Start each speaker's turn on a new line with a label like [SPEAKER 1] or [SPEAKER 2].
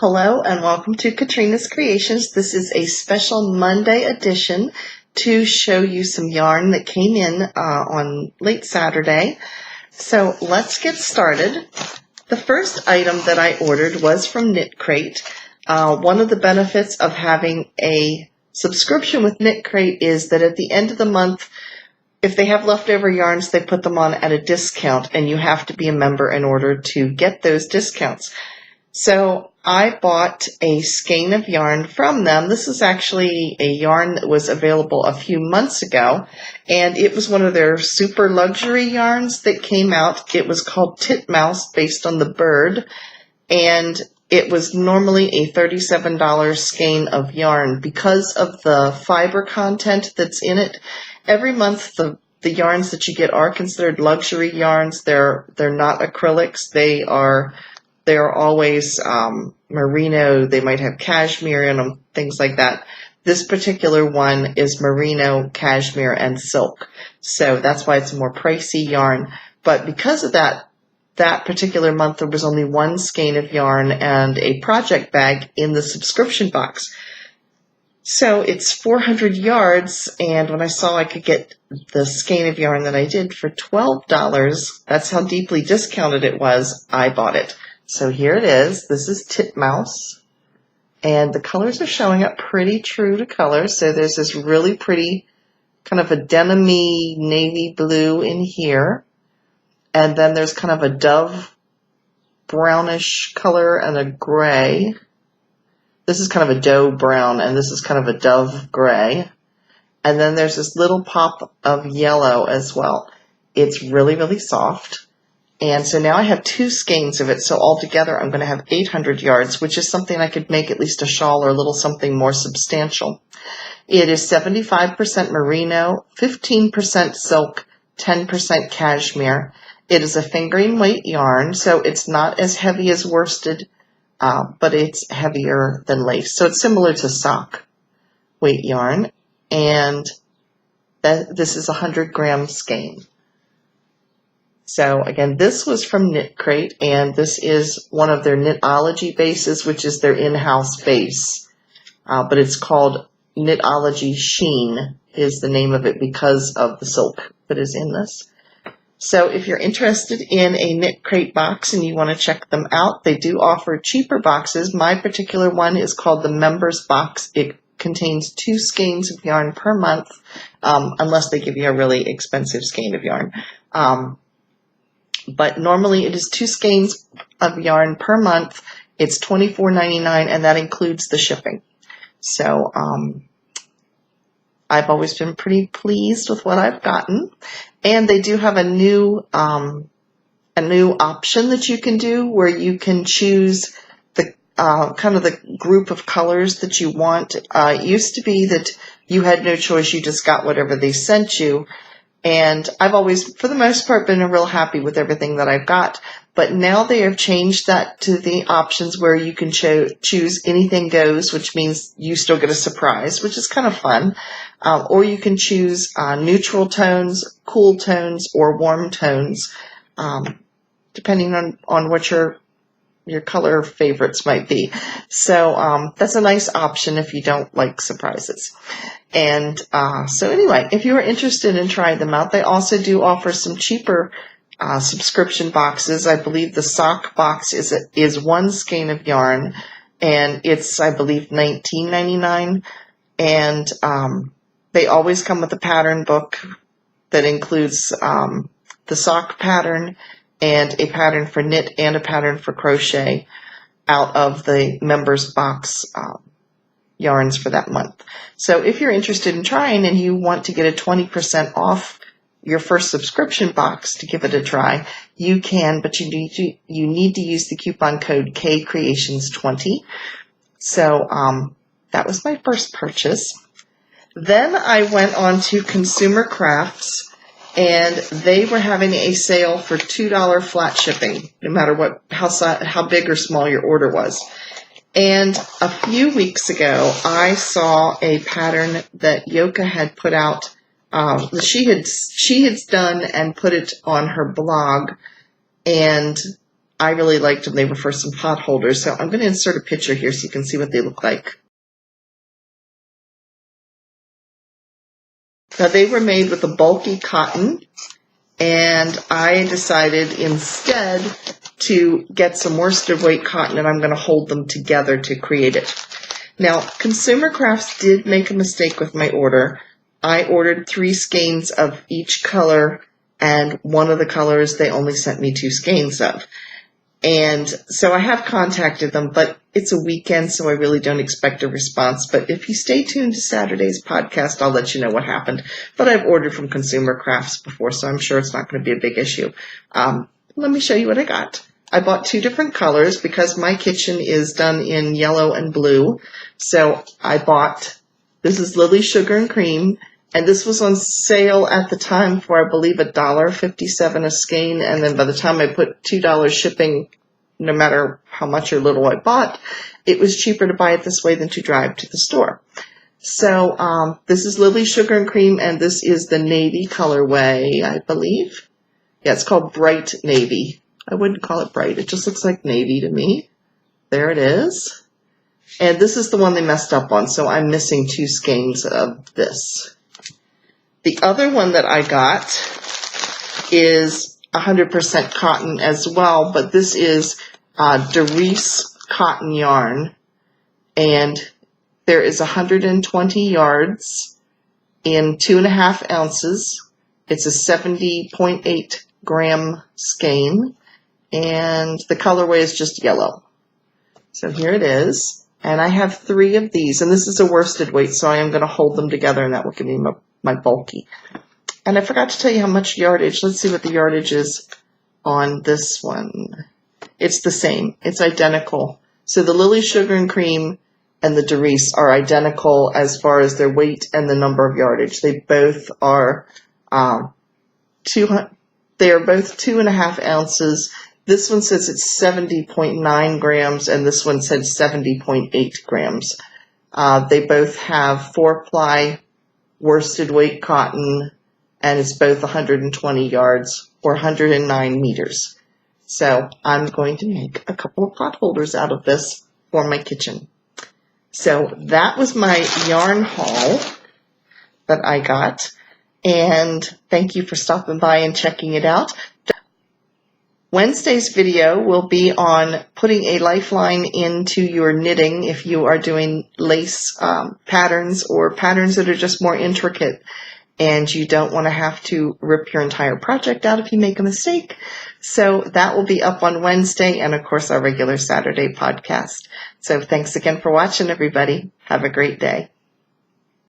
[SPEAKER 1] Hello and welcome to Katrina's Creations. This is a special Monday edition to show you some yarn that came in on late Saturday. So let's get started. The first item that I ordered was from Knit Crate. One of the benefits of having a subscription with Knit Crate is that at the end of the month, if they have leftover yarns, they put them on at a discount, and you have to be a member in order to get those discounts. So I bought a skein of yarn from them. This is actually a yarn that was available a few months ago, and it was one of their super luxury yarns that came out. It was called Titmouse, based on the bird, and it was normally a $37 skein of yarn. Because of the fiber content that's in it, every month the yarns that you get are considered luxury yarns. They're not acrylics. They're always merino. They might have cashmere in them, things like that. This particular one is merino, cashmere, and silk. So that's why it's a more pricey yarn. But because of that particular month, there was only one skein of yarn and a project bag in the subscription box. So it's 400 yards, and when I saw I could get the skein of yarn that I did for $12, that's how deeply discounted it was, I bought it. So here it is. This is Titmouse, and the colors are showing up pretty true to color. So there's this really pretty kind of a denim-y navy blue in here, and then there's kind of a dove brownish color and a gray. This is kind of a doe brown, and this is kind of a dove gray. And then there's this little pop of yellow as well. It's really, really soft. And so now I have two skeins of it, so altogether I'm going to have 800 yards, which is something I could make at least a shawl or a little something more substantial. It is 75% merino, 15% silk, 10% cashmere. It is a fingering weight yarn, so it's not as heavy as worsted, but it's heavier than lace. So it's similar to sock weight yarn, and this is a 100-gram skein. So again, this was from Knit Crate, and this is one of their Knitology bases, which is their in-house base. But it's called Knitology Sheen is the name of it because of the silk that is in this. So if you're interested in a Knit Crate box and you want to check them out, they do offer cheaper boxes. My particular one is called the Members Box. It contains 2 skeins of yarn per month, unless they give you a really expensive skein of yarn. But normally it is 2 skeins of yarn per month. It's $24.99, and that includes the shipping. So I've always been pretty pleased with what I've gotten. And they do have a new option that you can do where you can choose the kind of the group of colors that you want. It used to be that you had no choice; you just got whatever they sent you. And I've always, for the most part, been real happy with everything that I've got. But now they have changed that to the options where you can choose anything goes, which means you still get a surprise, which is kind of fun. Or you can choose neutral tones, cool tones, or warm tones, depending on what your color favorites might be. So that's a nice option if you don't like surprises. And so anyway, if you are interested in trying them out, they also do offer some cheaper subscription boxes. I believe the sock box is 1 skein of yarn, and it's, I believe, $19.99. And they always come with a pattern book that includes the sock pattern and a pattern for knit and a pattern for crochet out of the members box yarns for that month. So if you're interested in trying and you want to get a 20% off your first subscription box to give it a try, you can, but you need to use the coupon code KCreations20. So that was my first purchase. Then I went on to Consumer Crafts, and they were having a sale for $2 flat shipping, no matter how big or small your order was. And a few weeks ago, I saw a pattern that Yoka had put out. She had done and put it on her blog, and I really liked them. They were for some pot holders. So I'm going to insert a picture here so you can see what they look like. Now, they were made with a bulky cotton, and I decided instead to get some worsted weight cotton, and I'm going to hold them together to create it. Now, Consumer Crafts did make a mistake with my order. I ordered 3 skeins of each color, and one of the colors they only sent me 2 skeins of. And so I have contacted them, but it's a weekend, so I really don't expect a response. But if you stay tuned to Saturday's podcast, I'll let you know what happened. But I've ordered from Consumer Crafts before, so I'm sure it's not going to be a big issue. Let me show you what I got. I bought 2 different colors because my kitchen is done in yellow and blue. So I bought, this is Lilly Sugar and Cream, and this was on sale at the time for, I believe, $1.57 a skein. And then by the time I put $2 shipping, no matter how much or little I bought, it was cheaper to buy it this way than to drive to the store. So this is Lilly Sugar and Cream, and this is the navy colorway, I believe. Yeah, it's called Bright Navy. I wouldn't call it bright. It just looks like navy to me. There it is. And this is the one they messed up on, so I'm missing 2 skeins of this. The other one that I got is 100% cotton as well, but this is Derice cotton yarn, and there is 120 yards in 2.5 ounces. It's a 70.8 gram skein, and the colorway is just yellow. So here it is, and I have 3 of these, and this is a worsted weight, so I am going to hold them together, and that will give me my bulky. And I forgot to tell you how much yardage. Let's see what the yardage is on this one. It's the same. It's identical. So the Lilly Sugar and Cream and the Derice are identical as far as their weight and the number of yardage. They both are they are both 2.5 ounces. This one says it's 70.9 grams, and this one said 70.8 grams. They both have 4-ply worsted weight cotton, and it's both 120 yards or 109 meters. So I'm going to make a couple of pot holders out of this for my kitchen. So that was my yarn haul that I got, and thank you for stopping by and checking it out. Wednesday's video will be on putting a lifeline into your knitting if you are doing lace patterns or patterns that are just more intricate and you don't want to have to rip your entire project out if you make a mistake. So that will be up on Wednesday, and of course our regular Saturday podcast. So thanks again for watching, everybody. Have a great day.